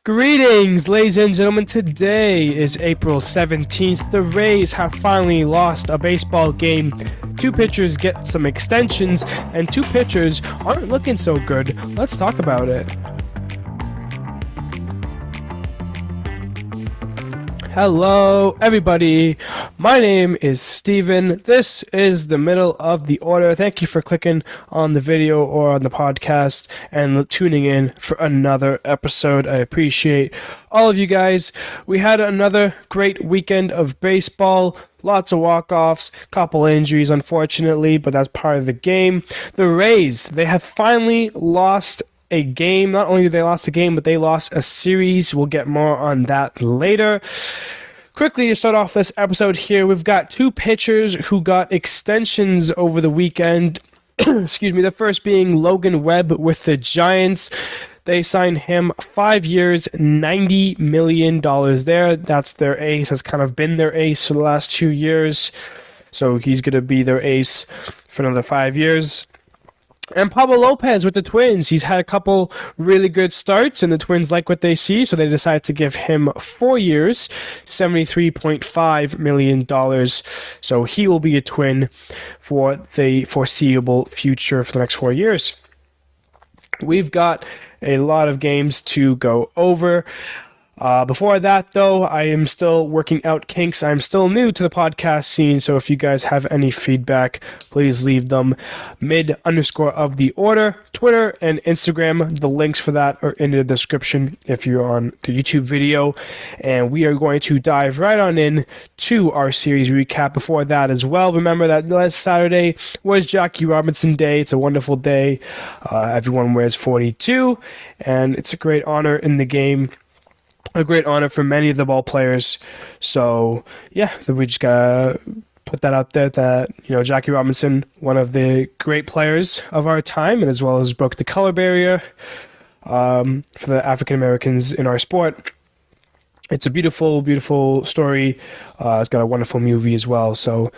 Greetings, ladies and gentlemen. Today is April 17th. The Rays have finally lost a baseball game. Two pitchers get some extensions, and two pitchers aren't looking so good. Let's talk about it. Hello, everybody. My name is Steven. This is the middle of the order. Thank you for clicking on the video or on the podcast and tuning in for another episode. I appreciate all of you guys. We had another great weekend of baseball. Lots of walk-offs, couple injuries, unfortunately, but that's part of the game. The Rays, they have finally lost a game. Not only did they lost the game, but they lost a series. We'll get more on that later. Quickly to start off this episode here, we've got two pitchers who got extensions over the weekend. Excuse me. The first being Logan Webb with the Giants. They signed him 5 years, $90 million there. That's their ace. Has kind of been their ace for the last 2 years. So he's going to be their ace for another 5 years. And Pablo Lopez with the Twins. He's had a couple really good starts, and the Twins like what they see, so they decided to give him 4 years, $73.5 million. So he will be a Twin for the foreseeable future for the next 4 years. We've got a lot of games to go over. Before that, though, I am still working out kinks. I'm still new to the podcast scene, so if you guys have any feedback, please leave them mid_of the order, Twitter and Instagram. The links for that are in the description if you're on the YouTube video. And we are going to dive right on in to our series recap. Before that as well, remember that last Saturday was Jackie Robinson Day. It's a wonderful day. Everyone wears 42, and it's a great honor in the game. A great honor for many of the ball players. So, yeah, we just gotta put that out there that, Jackie Robinson, one of the great players of our time, and as well as broke the color barrier for the African Americans in our sport. It's a beautiful, beautiful story. It's got a wonderful movie as well. So,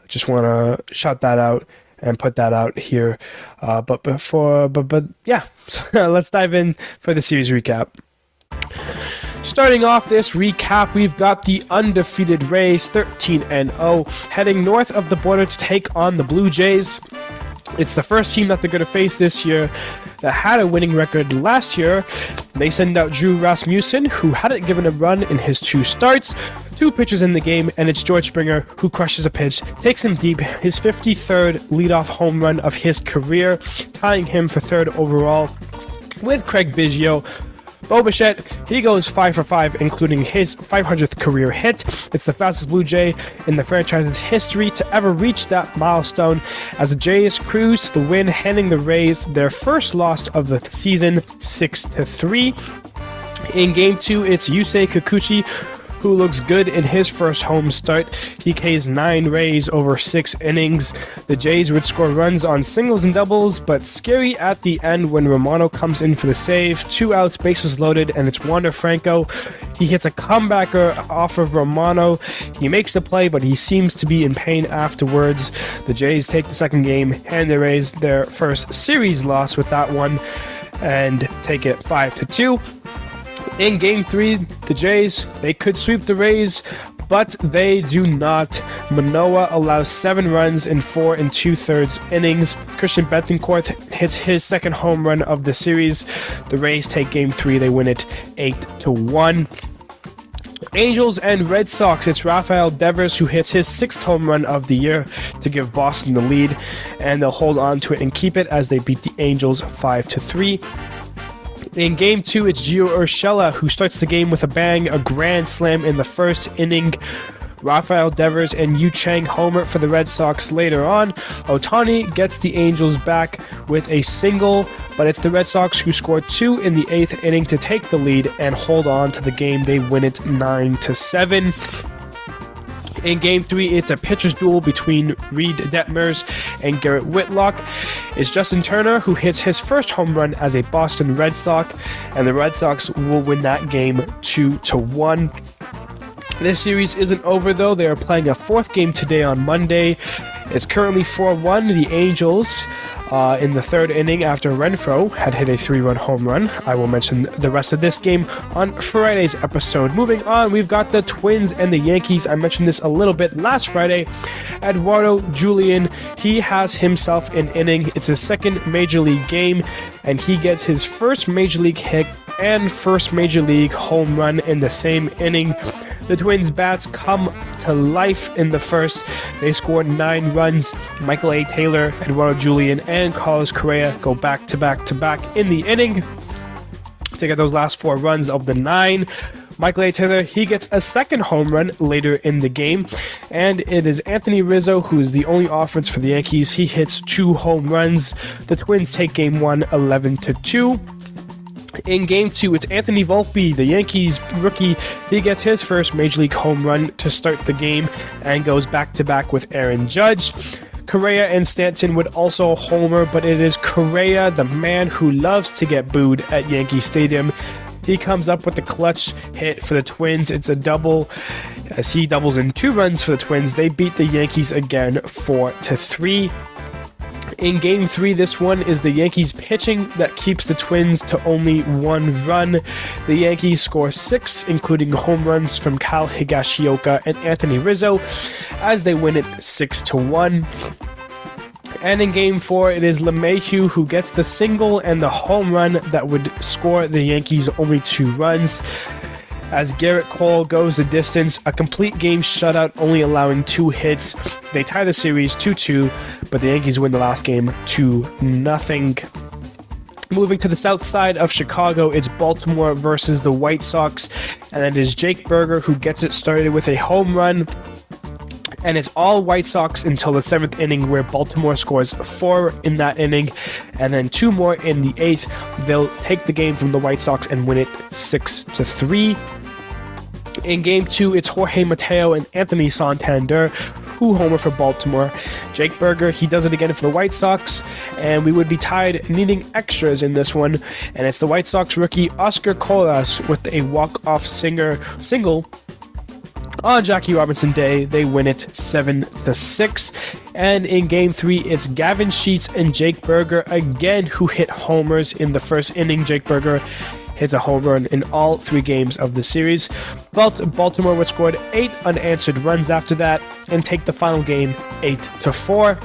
just want to shout that out and put that out here. But yeah, so let's dive in for the series recap. Starting off this recap, we've got the undefeated Rays, 13-0, heading north of the border to take on the Blue Jays. It's the first team that they're going to face this year that had a winning record last year. They send out Drew Rasmussen, who hadn't given a run in his 2 starts. 2 pitches in the game, and it's George Springer who crushes a pitch, takes him deep, his 53rd leadoff home run of his career, tying him for 3rd overall with Craig Bichette. Bichette, he goes 5 for 5, including his 500th career hit. It's the fastest Blue Jay in the franchise's history to ever reach that milestone as the Jays cruise to the win, handing the Rays their first loss of the season, 6-3. In Game 2, it's Yusei Kikuchi, who looks good in his first home start. He Ks 9 Rays over 6 innings. The Jays would score runs on singles and doubles, but scary at the end when Romano comes in for the save. 2 outs, bases loaded, and it's Wander Franco. He hits a comebacker off of Romano. He makes the play, but he seems to be in pain afterwards. The Jays take the second game, and the Rays their first series loss with that one, and take it 5-2. In Game 3, the Jays, they could sweep the Rays, but they do not. Manoah allows 7 runs in 4 2/3 innings. Christian Bethancourt hits his second home run of the series. The Rays take Game 3. They win it 8-1. Angels and Red Sox, it's Rafael Devers who hits his 6th home run of the year to give Boston the lead, and they'll hold on to it and keep it as they beat the Angels 5-3. In Game 2, it's Gio Urshela who starts the game with a bang, a grand slam in the first inning. Rafael Devers and Yu Chang homer for the Red Sox later on. Ohtani gets the Angels back with a single, but it's the Red Sox who score 2 in the 8th inning to take the lead and hold on to the game. They win it 9-7. In Game 3, it's a pitcher's duel between Reed Detmers and Garrett Whitlock. It's Justin Turner who hits his first home run as a Boston Red Sox, and the Red Sox will win that game 2-1. This series isn't over, though. They are playing a 4th game today on Monday. It's currently 4-1. The Angels in the third inning after Renfroe had hit a 3-run home run. I will mention the rest of this game on Friday's episode. Moving on, we've got the Twins and the Yankees. I mentioned this a little bit last Friday. Eduardo Julian, he has himself an inning. It's his second Major League game, and he gets his first Major League hit and first Major League home run in the same inning. The Twins' bats come to life in the first. They scored 9 runs. Michael A. Taylor, Eduardo Julian, and Carlos Correa go back to back to back in the inning to get those last 4 runs of the 9. Michael A. Taylor, he gets a second home run later in the game, and it is Anthony Rizzo who is the only offense for the Yankees. He hits 2 home runs. The Twins take game 1 11-2. In game 2, it's Anthony Volpe, the Yankees rookie. He gets his first Major League home run to start the game and goes back-to-back with Aaron Judge. Correa and Stanton would also homer, but it is Correa, the man who loves to get booed at Yankee Stadium. He comes up with the clutch hit for the Twins. It's a double, as he doubles in 2 runs for the Twins. They beat the Yankees again 4-3. In Game 3, this one is the Yankees pitching that keeps the Twins to only 1 run. The Yankees score 6, including home runs from Kyle Higashioka and Anthony Rizzo, as they win it 6-1. And in Game 4, it is LeMahieu who gets the single and the home run that would score the Yankees only 2 runs. As Garrett Cole goes the distance, a complete game shutout, only allowing 2 hits. They tie the series 2-2, but the Yankees win the last game 2-0. Moving to the south side of Chicago, it's Baltimore versus the White Sox, and it is Jake Berger who gets it started with a home run. And it's all White Sox until the 7th inning, where Baltimore scores 4 in that inning, and then 2 more in the 8th. They'll take the game from the White Sox and win it 6-3. In Game 2, it's Jorge Mateo and Anthony Santander who homer for Baltimore. Jake Berger, he does it again for the White Sox, and we would be tied needing extras in this one. And it's the White Sox rookie Oscar Colas with a walk-off single on Jackie Robinson Day. They win it 7-6. And in Game 3, it's Gavin Sheets and Jake Berger again who hit homers in the first inning. Jake Berger hits a home run in all 3 games of the series. Baltimore would score 8 unanswered runs after that and take the final game 8-4.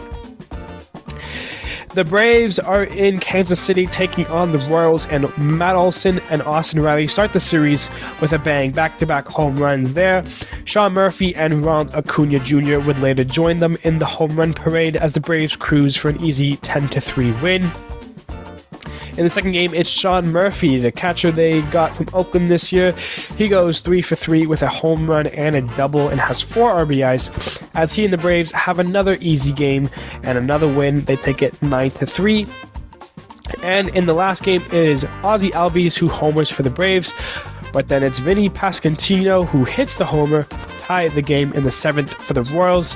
The Braves are in Kansas City taking on the Royals, and Matt Olson and Austin Riley start the series with a bang, back-to-back home runs there. Sean Murphy and Ronald Acuna Jr. would later join them in the home run parade as the Braves cruise for an easy 10-3 win. In the second game, it's Sean Murphy, the catcher they got from Oakland this year. He goes 3 for 3 with a home run and a double and has 4 RBIs, as he and the Braves have another easy game and another win. They take it 9-3. And in the last game, it is Ozzie Albies who homers for the Braves, but then it's Vinny Pasquantino who hits the homer, tie the game in the 7th for the Royals.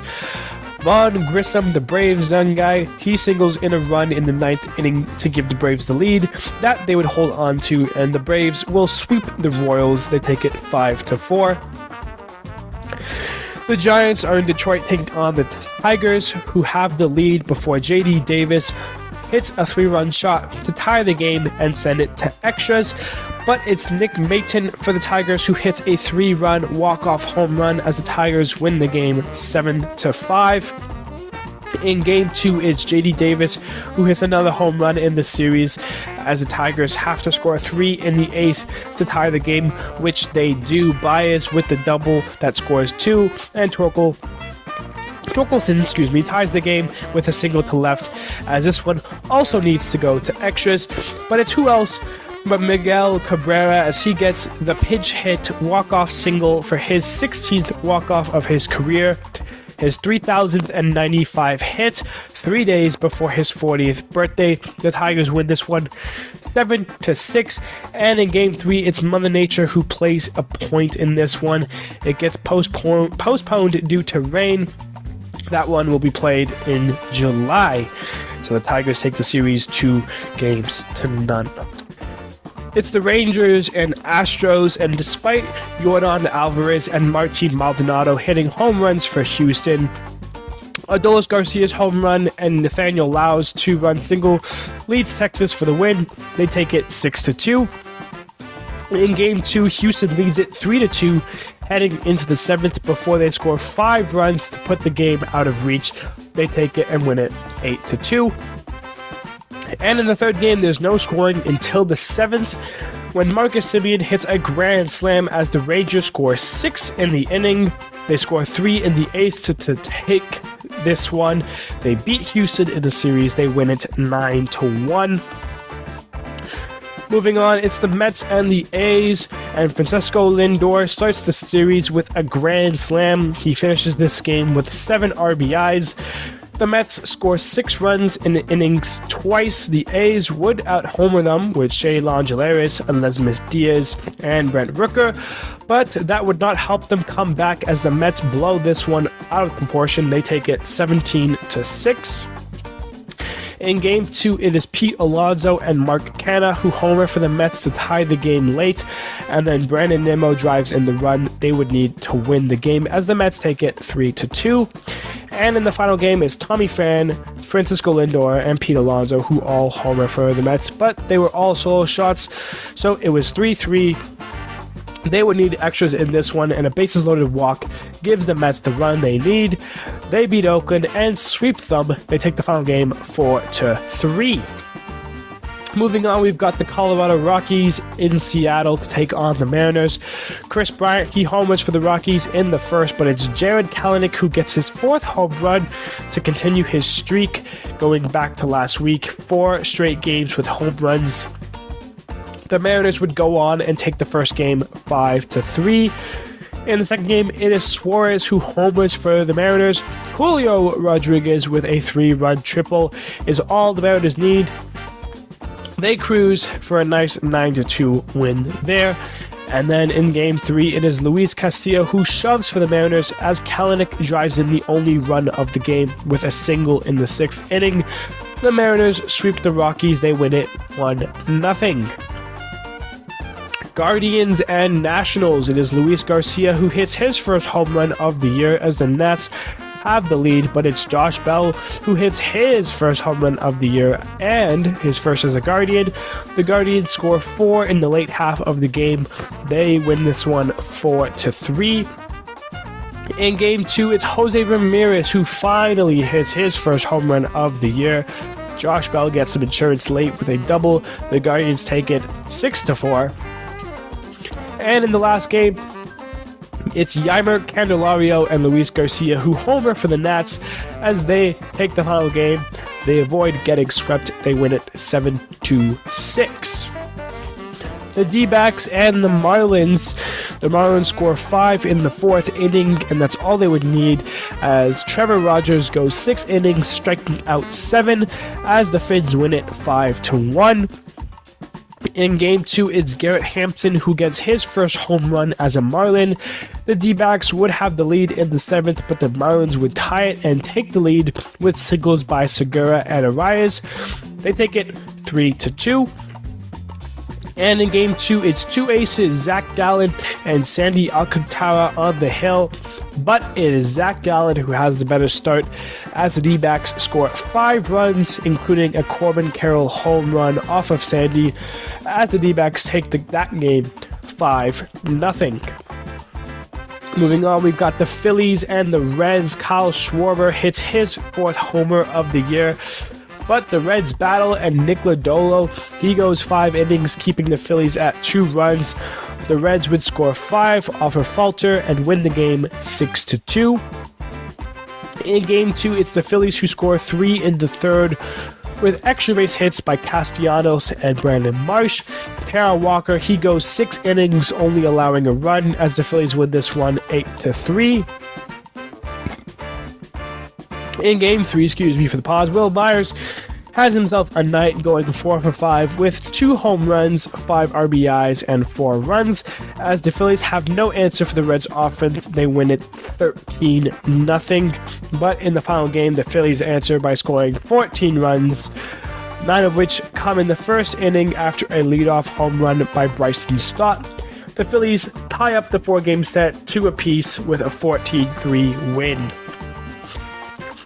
Vaughn Grissom, the Braves' young guy, he singles in a run in the 9th inning to give the Braves the lead that they would hold on to, and the Braves will sweep the Royals. They take it 5-4. The Giants are in Detroit taking on the Tigers, who have the lead before J.D. Davis hits a 3-run shot to tie the game and send it to extras. But it's Nick Maton for the Tigers who hits a 3-run walk-off home run as the Tigers win the game 7-5. In Game 2, it's J.D. Davis who hits another home run in the series as the Tigers have to score 3 in the 8th to tie the game, which they do. Baez with the double that scores 2, and Torkelson, ties the game with a single to left, as this one also needs to go to extras. But it's who else but Miguel Cabrera, as he gets the pinch hit walk-off single for his 16th walk-off of his career, his 3,095 hit 3 days before his 40th birthday. The Tigers win this one 7-6. And in Game 3, it's Mother Nature who plays a point in this one. It gets postponed due to rain. That one will be played in July. So the Tigers take the series 2-0. It's the Rangers and Astros, and despite Yordan Alvarez and Martin Maldonado hitting home runs for Houston, Adolis Garcia's home run and Nathaniel Lau's 2-run single leads Texas for the win. They take it 6-2. In Game 2, Houston leads it 3-2, heading into the 7th before they score 5 runs to put the game out of reach. They take it and win it 8-2. And in the third game, there's no scoring until the 7th, when Marcus Semien hits a grand slam as the Rangers score 6 in the inning. They score 3 in the 8th to take this one. They beat Houston in the series. They win it 9-1. Moving on, it's the Mets and the A's, and Francisco Lindor starts the series with a grand slam. He finishes this game with 7 RBIs. The Mets score 6 runs in the innings twice. The A's would out-homer them with Shea Langelaris, Lesmus Diaz, and Brent Rooker, but that would not help them come back as the Mets blow this one out of proportion. They take it 17-6. In Game 2, it is Pete Alonso and Mark Canha who homer for the Mets to tie the game late, and then Brandon Nimmo drives in the run they would need to win the game as the Mets take it 3-2. And in the final game is Tommy Pham, Francisco Lindor, and Pete Alonso who all homer for the Mets, but they were all solo shots, so it was 3-3. They would need extras in this one, and a bases-loaded walk gives the Mets the run they need. They beat Oakland and sweep them. They take the final game 4-3. Moving on, we've got the Colorado Rockies in Seattle to take on the Mariners. Chris Bryant, he homers for the Rockies in the first, but it's Jared Kelenic who gets his 4th home run to continue his streak going back to last week. 4 straight games with home runs. The Mariners would go on and take the first game 5-3. In the second game, it is Suarez who homers for the Mariners. Julio Rodriguez with a 3-run triple is all the Mariners need. They cruise for a nice 9-2 win there. And then in Game 3, it is Luis Castillo who shoves for the Mariners as Kelenic drives in the only run of the game with a single in the 6th inning. The Mariners sweep the Rockies. They win it 1-0. Guardians and Nationals. It is Luis Garcia who hits his first home run of the year as the Nats have the lead, but it's Josh Bell who hits his first home run of the year and his first as a Guardian. The Guardians score 4 in the late half of the game. They win this one 4-3. In Game 2, it's Jose Ramirez who finally hits his first home run of the year. Josh Bell gets some insurance late with a double. The Guardians take it 6-4. And in the last game, it's Yeimer Candelario and Luis Garcia who homer for the Nats as they take the final game. They avoid getting swept. They win it 7-6. The D-backs and the Marlins. The Marlins score 5 in the 4th inning, and that's all they would need as Trevor Rogers goes 6 innings, striking out 7 as the Finns win it 5-1. In Game 2, it's Garrett Hampson who gets his first home run as a Marlin. The D-backs would have the lead in the 7th, but the Marlins would tie it and take the lead with singles by Segura and Arias. They take it 3-2. And in Game 2, it's 2 aces, Zach Gallen and Sandy Alcantara on the hill. But it is Zach Gallen who has the better start as the D-backs score 5 runs, including a Corbin Carroll home run off of Sandy, as the D-backs take that game 5-0. Moving on, we've got the Phillies and the Reds. Kyle Schwarber hits his 4th homer of the year, but the Reds battle, and Nick Lodolo, he goes 5 innings, keeping the Phillies at 2 runs. The Reds would score 5 off of Falter and win the game 6-2. In Game 2, it's the Phillies who score 3 in the 3rd with extra base hits by Castellanos and Brandon Marsh. Tara Walker, he goes 6 innings, only allowing a run as the Phillies win this one 8-3. In Game 3, for the pause, Will Myers has himself a night going 4 for 5 with 2 home runs, 5 RBIs, and 4 runs. As the Phillies have no answer for the Reds offense, they win it 13-0. But in the final game, the Phillies answer by scoring 14 runs, 9 of which come in the first inning after a leadoff home run by Bryson Stott. The Phillies tie up the 4-game set 2 apiece with a 14-3 win.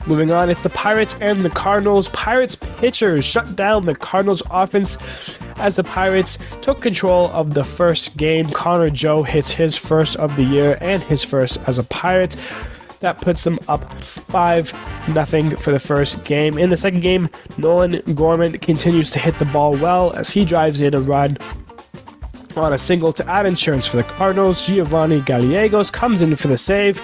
Moving on, it's the Pirates and the Cardinals. Pirates pitchers shut down the Cardinals offense as the Pirates took control of the first game. Connor Joe hits his first of the year and his first as a Pirate. That puts them up 5-0 for the first game. In the second game, Nolan Gorman continues to hit the ball well as he drives in a run on a single to add insurance for the Cardinals. Giovanni Gallegos comes in for the save.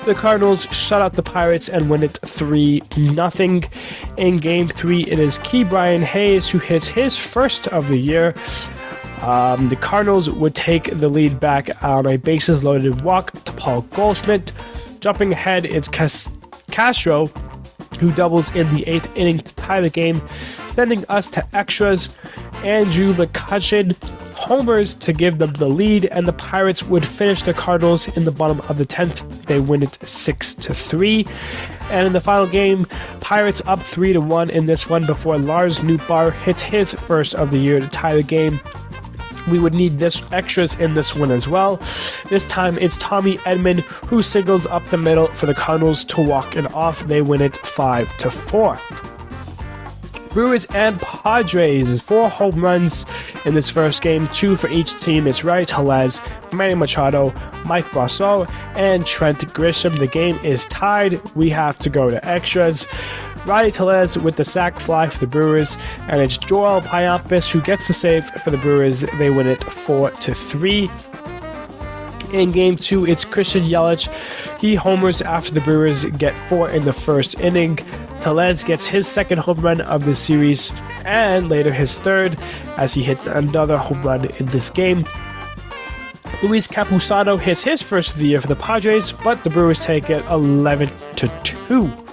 The Cardinals shut out the Pirates and win it 3-0. In Game 3, it is Ke'Bryan Hayes who hits his first of the year. The Cardinals would take the lead back on a bases-loaded walk to Paul Goldschmidt. Jumping ahead, it's Castro who doubles in the 8th inning to tie the game, sending us to extras. Andrew McCutcheon homers to give them the lead, and the Pirates would finish the Cardinals in the bottom of the 10th. They win it 6-3. And in the final game, Pirates up 3-1 in this one before Lars Nootbaar hits his first of the year to tie the game. We would need this extras in this one as well. This time it's Tommy Edman who singles up the middle for the Cardinals to walk it off. They win it 5-4. Brewers and Padres, 4 home runs in this first game, 2 for each team. It's Ray Tellez, Manny Machado, Mike Brasso, and Trent Grisham. The game is tied. We have to go to extras. Riley Tellez with the sac fly for the Brewers, and it's Joel Payamps who gets the save for the Brewers. They win it 4-3. In Game 2, it's Christian Yelich. He homers after the Brewers get 4 in the first inning. Tellez gets his second home run of the series, and later his third, as he hits another home run in this game. Luis Campusano hits his first of the year for the Padres, but the Brewers take it 11-2.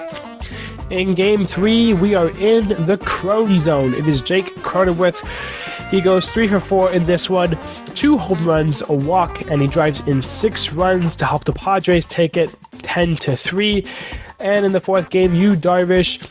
In Game 3, we are in the Crone Zone. It is Jake Cronenworth. He goes 3 for 4 in this one, 2 home runs, a walk, and he drives in 6 runs to help the Padres take it 10-3. And in the fourth game, Yu Darvish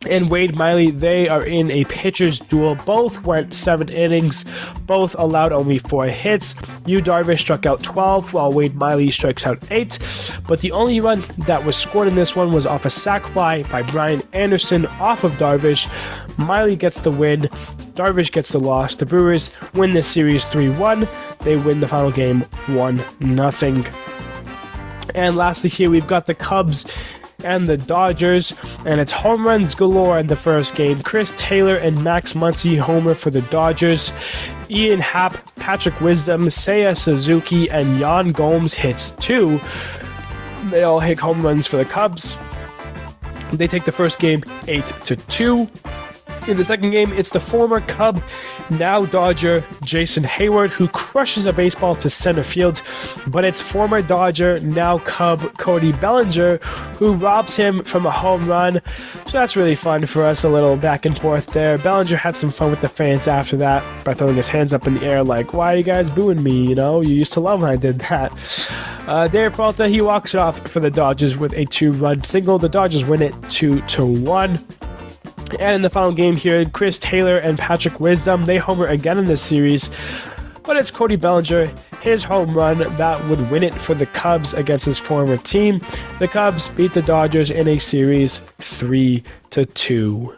and Wade Miley, they are in a pitcher's duel. Both went 7 innings. Both allowed only 4 hits. Yu Darvish struck out 12, while Wade Miley strikes out 8. But the only run that was scored in this one was off a sac fly by Brian Anderson off of Darvish. Miley gets the win. Darvish gets the loss. The Brewers win this series 3-1. They win the final game 1-0. And lastly here, we've got the Cubs and the Dodgers, and it's home runs galore in the first game. Chris Taylor and Max Muncy homer for the Dodgers. Ian Happ, Patrick Wisdom, Seiya Suzuki, and Yan Gomes hits 2. They all hit home runs for the Cubs. They take the first game 8-2. In the second game, it's the former Cub, now Dodger, Jason Hayward, who crushes a baseball to center field, but it's former Dodger, now Cub, Cody Bellinger, who robs him from a home run. So that's really fun for us, a little back and forth there. Bellinger had some fun with the fans after that by throwing his hands up in the air like, why are you guys booing me? You know, you used to love when I did that. Dave Peralta, he walks it off for the Dodgers with a 2-run single. The Dodgers win it 2-1. And in the final game here, Chris Taylor and Patrick Wisdom, they homer again in this series. But it's Cody Bellinger, his home run, that would win it for the Cubs against his former team. The Cubs beat the Dodgers in a series 3-2.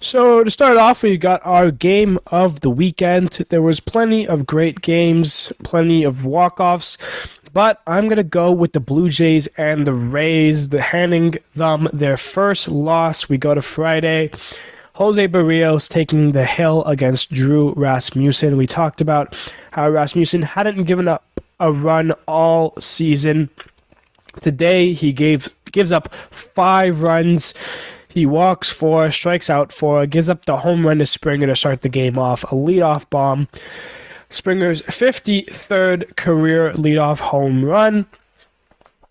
So to start off, we got our game of the weekend. There was plenty of great games, plenty of walk-offs. But I'm going to go with the Blue Jays and the Rays, handing them their first loss. We go to Friday. Jose Barrios taking the hill against Drew Rasmussen. We talked about how Rasmussen hadn't given up a run all season. Today, he gives up 5 runs. He walks 4, strikes out 4, gives up the home run to Springer to start the game off, a leadoff bomb. Springer's 53rd career leadoff home run.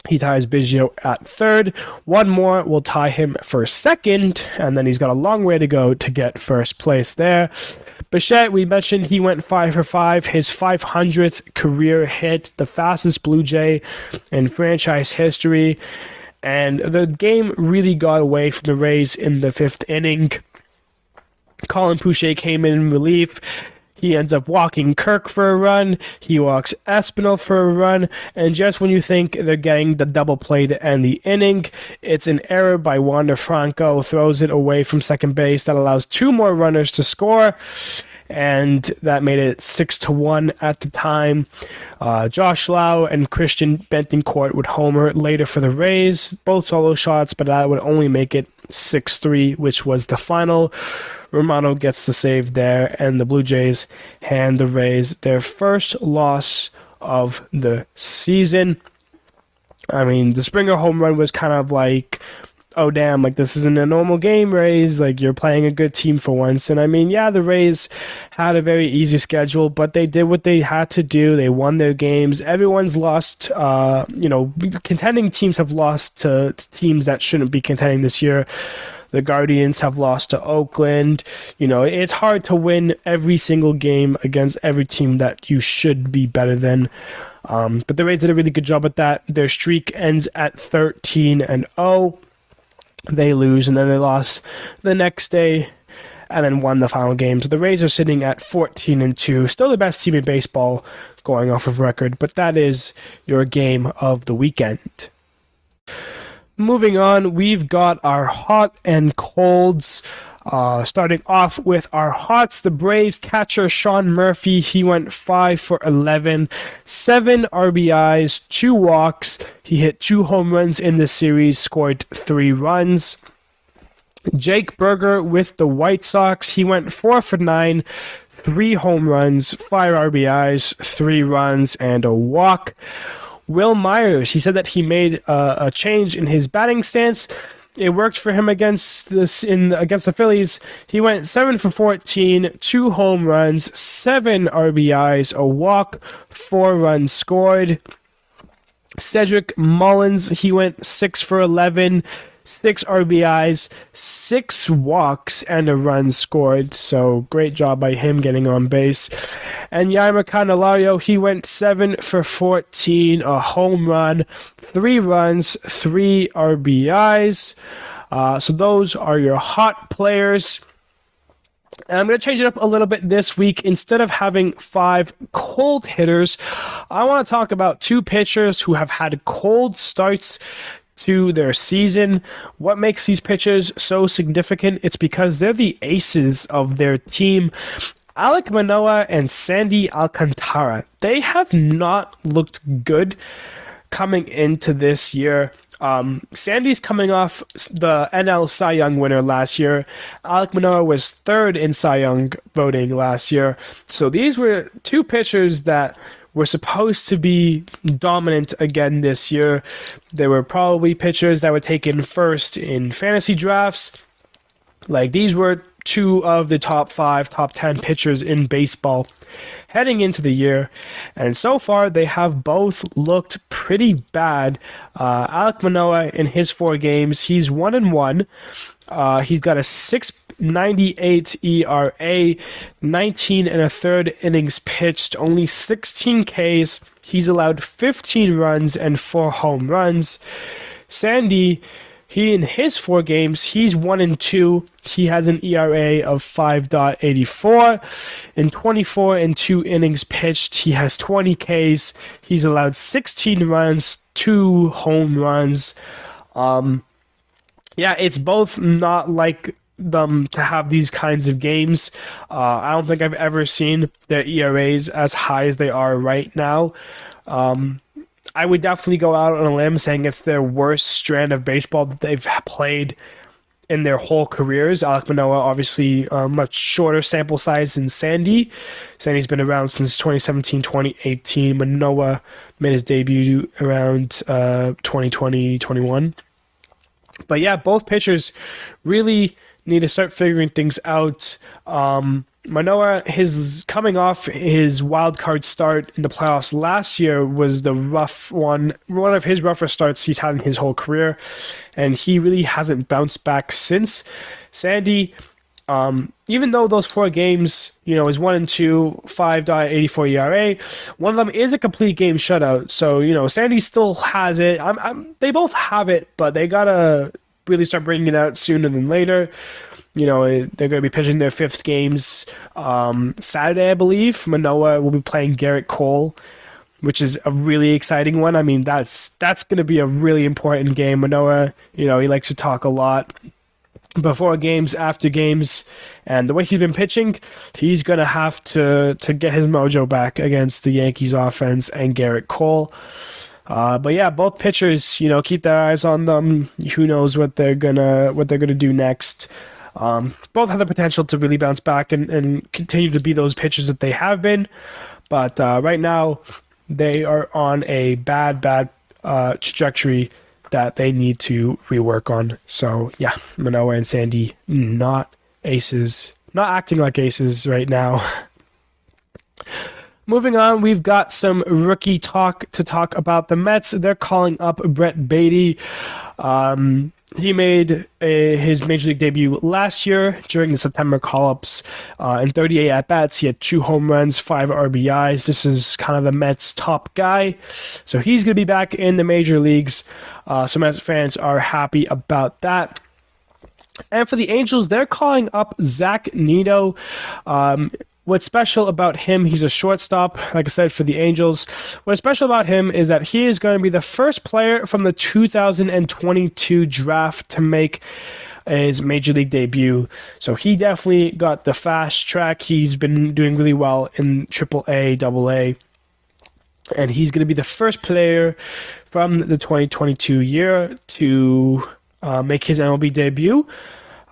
He ties Bichette at 3rd. One more will tie him for 2nd, and then he's got a long way to go to get first place there. Bichette, we mentioned he went 5 for 5, his 500th career hit, the fastest Blue Jay in franchise history. And the game really got away from the Rays in the 5th inning. Colin Pouchet came in relief. He ends up walking Kirk for a run. He walks Espinal for a run. And just when you think they're getting the double play to end the inning, it's an error by Wander Franco, throws it away from second base. That allows 2 more runners to score. And that made it 6-1 at the time. Josh Lau and Christian Bentoncourt would homer later for the Rays, both solo shots, but that would only make it 6-3, which was the final. Romano gets the save there, and the Blue Jays hand the Rays their first loss of the season. I mean, the Springer home run was kind of like, oh damn, like this isn't a normal game, Rays, like you're playing a good team for once. And I mean, yeah, the Rays had a very easy schedule, but they did what they had to do. They won their games. Everyone's lost, contending teams have lost to teams that shouldn't be contending this year. The Guardians have lost to Oakland. It's hard to win every single game against every team that you should be better than. But the Rays did a really good job at that. Their streak ends at 13-0. They lose, and then they lost the next day, and then won the final game. So the Rays are sitting at 14-2, still the best team in baseball going off of record, but that is your game of the weekend. Moving on, we've got our hot and colds. Starting off with our hots, the Braves catcher Sean Murphy, he went 5 for 11, 7 RBIs, 2 walks. He hit 2 home runs in the series, scored 3 runs. Jake Berger with the White Sox, he went 4 for 9, 3 home runs, 5 RBIs, 3 runs, and a walk. Will Myers, he said that he made a change in his batting stance. It worked for him against the Phillies. He went 7 for 14, 2 home runs, 7 RBIs, a walk, 4 runs scored. Cedric Mullins, he went 6 for 11, 6 RBIs, 6 walks, and a run scored. So great job by him getting on base. And Yaimer Candelario, he went 7 for 14, a home run, 3 runs, 3 RBIs. So those are your hot players. And I'm going to change it up a little bit this week. Instead of having 5 cold hitters, I want to talk about 2 pitchers who have had cold starts to their season. What makes these pitchers so significant? It's because they're the aces of their team. Alek Manoah and Sandy Alcantara, they have not looked good coming into this year. Sandy's coming off the NL Cy Young winner last year. Alek Manoah was 3rd in Cy Young voting last year. So these were 2 pitchers that were supposed to be dominant again this year. They were probably pitchers that were taken first in fantasy drafts. Like, these were 2 of the top 5, top 10 pitchers in baseball heading into the year. And so far, they have both looked pretty bad. Alek Manoah, in his 4 games, he's 1-1. He's got a 6.98 ERA, 19 1/3 innings pitched, only 16 Ks. He's allowed 15 runs and 4 home runs. Sandy, he in his 4 games, he's 1-2. He has an ERA of 5.84. In 24 2 innings pitched, he has 20 Ks. He's allowed 16 runs, 2 home runs. Yeah, it's both not like them to have these kinds of games. I don't think I've ever seen their ERAs as high as they are right now. I would definitely go out on a limb saying it's their worst strand of baseball that they've played in their whole careers. Alek Manoah, obviously, much shorter sample size than Sandy. Sandy's been around since 2017, 2018. Manoah made his debut around 2020, 21. But yeah, both pitchers really need to start figuring things out. Manoah, his coming off his wild card start in the playoffs last year was the rough one of his rougher starts he's had in his whole career, and he really hasn't bounced back since. Sandy, even though those 4 games, is 1-2, 5.84 ERA, one of them is a complete game shutout. So, Sandy still has it. They both have it, but they gotta really start bringing it out sooner than later. they're going to be pitching their fifth games Saturday, I believe. Manoah will be playing Garrett Cole, which is a really exciting one. I mean, that's going to be a really important game. Manoah, he likes to talk a lot before games, after games, and the way he's been pitching, he's going to have to get his mojo back against the Yankees offense and Garrett Cole. But yeah, both pitchers, keep their eyes on them. Who knows what they're gonna do next. Both have the potential to really bounce back and continue to be those pitchers that they have been. But right now, they are on a bad trajectory that they need to rework on. So yeah, Manoah and Sandy not acting like aces right now. Moving on, we've got some rookie talk to talk about the Mets. They're calling up Brett Beatty. He made his Major League debut last year during the September call-ups. In 38 at-bats, he had 2 home runs, 5 RBIs. This is kind of the Mets' top guy. So he's going to be back in the major leagues. So Mets fans are happy about that. And for the Angels, they're calling up Zach Neto. What's special about him, he's a shortstop, like I said, for the Angels. What's special about him is that he is going to be the first player from the 2022 draft to make his Major League debut. So he definitely got the fast track. He's been doing really well in AAA, AA. And he's going to be the first player from the 2022 year to make his MLB debut.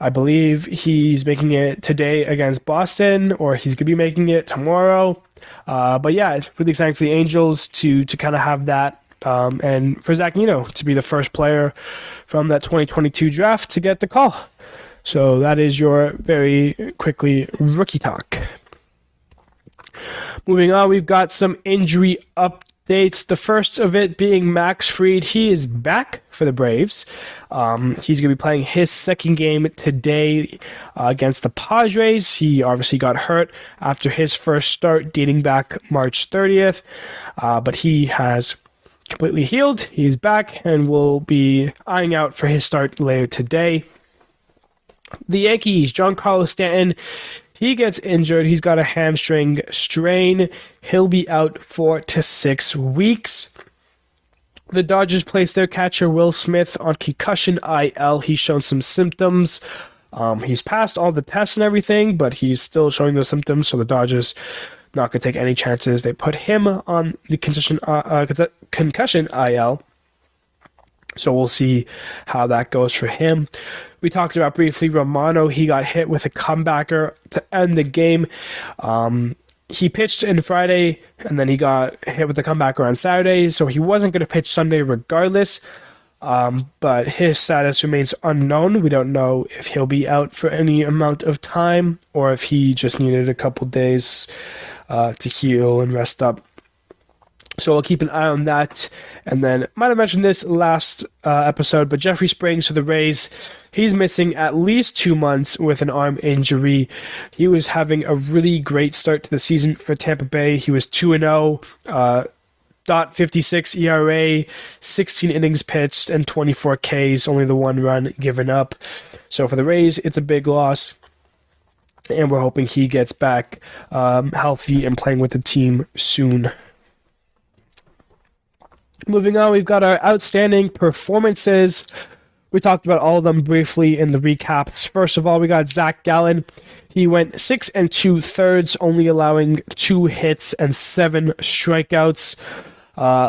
I believe he's making it today against Boston, or he's going to be making it tomorrow. But yeah, it's really exciting for the Angels to kind of have that, and for Zach Neto to be the first player from that 2022 draft to get the call. So that is your very quickly rookie talk. Moving on, we've got some injury updates. The first of it being Max Fried. He is back for the Braves. He's going to be playing his second game today against the Padres. He obviously got hurt after his first start dating back March 30th, but he has completely healed. He's back and will be eyeing out for his start later today. The Yankees, Giancarlo Stanton, he gets injured. He's got a hamstring strain. He'll be out 4 to 6 weeks. The Dodgers placed their catcher Will Smith on concussion IL. He's shown some symptoms. He's passed all the tests and everything, but he's still showing those symptoms, so the Dodgers not going to take any chances. They put him on the concussion IL. So we'll see how that goes for him. We talked about briefly Romano. He got hit with a comebacker to end the game. He pitched in Friday, and then he got hit with a comebacker on Saturday, so he wasn't going to pitch Sunday regardless. But his status remains unknown. We don't know if he'll be out for any amount of time or if he just needed a couple days to heal and rest up. So we'll keep an eye on that. And then, might have mentioned this last episode, but Jeffrey Springs for the Rays, he's missing at least 2 months with an arm injury. He was having a really great start to the season for Tampa Bay. He was 2-0, .56 ERA, 16 innings pitched, and 24 Ks, only the 1 run given up. So for the Rays, it's a big loss. And we're hoping he gets back healthy and playing with the team soon. Moving on, we've got our outstanding performances. We talked about all of them briefly in the recaps. First of all, we got Zach Gallen. He went 6 2/3, only allowing 2 hits and 7 strikeouts.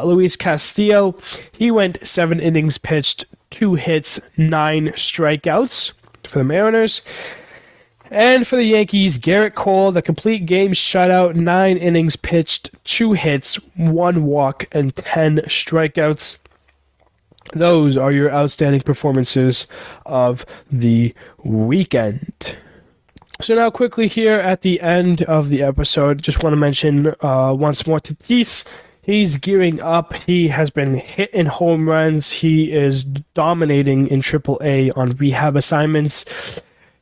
Luis Castillo, he went 7 innings pitched, 2 hits, 9 strikeouts for the Mariners. And for the Yankees, Garrett Cole, the complete game shutout, 9 innings pitched, 2 hits, 1 walk, and 10 strikeouts. Those are your outstanding performances of the weekend. So now quickly here at the end of the episode, just want to mention once more Tatis. He's gearing up. He has been hitting home runs. He is dominating in AAA on rehab assignments.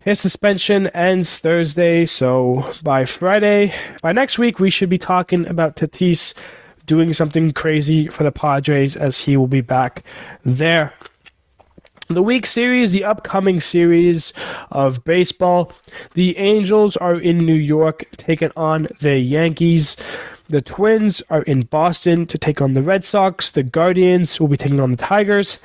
His suspension ends Thursday, so by next week, we should be talking about Tatis doing something crazy for the Padres as he will be back there. The week series, the upcoming series of baseball. The Angels are in New York taking on the Yankees. The Twins are in Boston to take on the Red Sox. The Guardians will be taking on the Tigers.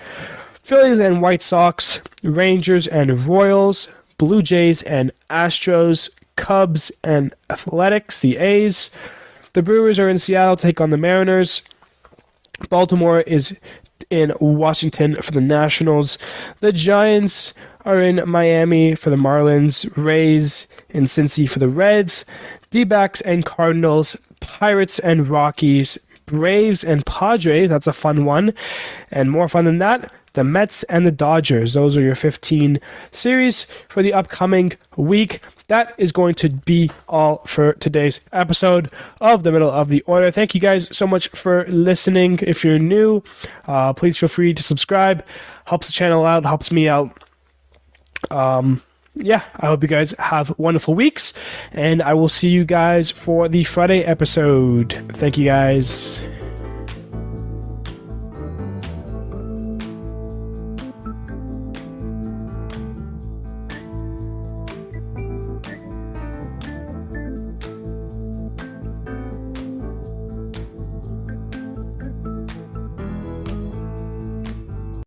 Phillies and White Sox. Rangers and Royals. Blue Jays and Astros. Cubs and Athletics, the A's. The Brewers are in Seattle to take on the Mariners. Baltimore is in Washington for the Nationals. The Giants are in Miami for the Marlins. Rays in Cincy for the Reds. D-backs and Cardinals. Pirates and Rockies. Braves and Padres. That's a fun one. And more fun than that, the Mets and the Dodgers. Those are your 15 series for the upcoming week. That is going to be all for today's episode of the Middle of the Order. Thank you guys so much for listening. If you're new, please feel free to subscribe. Helps the channel out, helps me out. I hope you guys have wonderful weeks, and I will see you guys for the Friday episode. Thank you guys.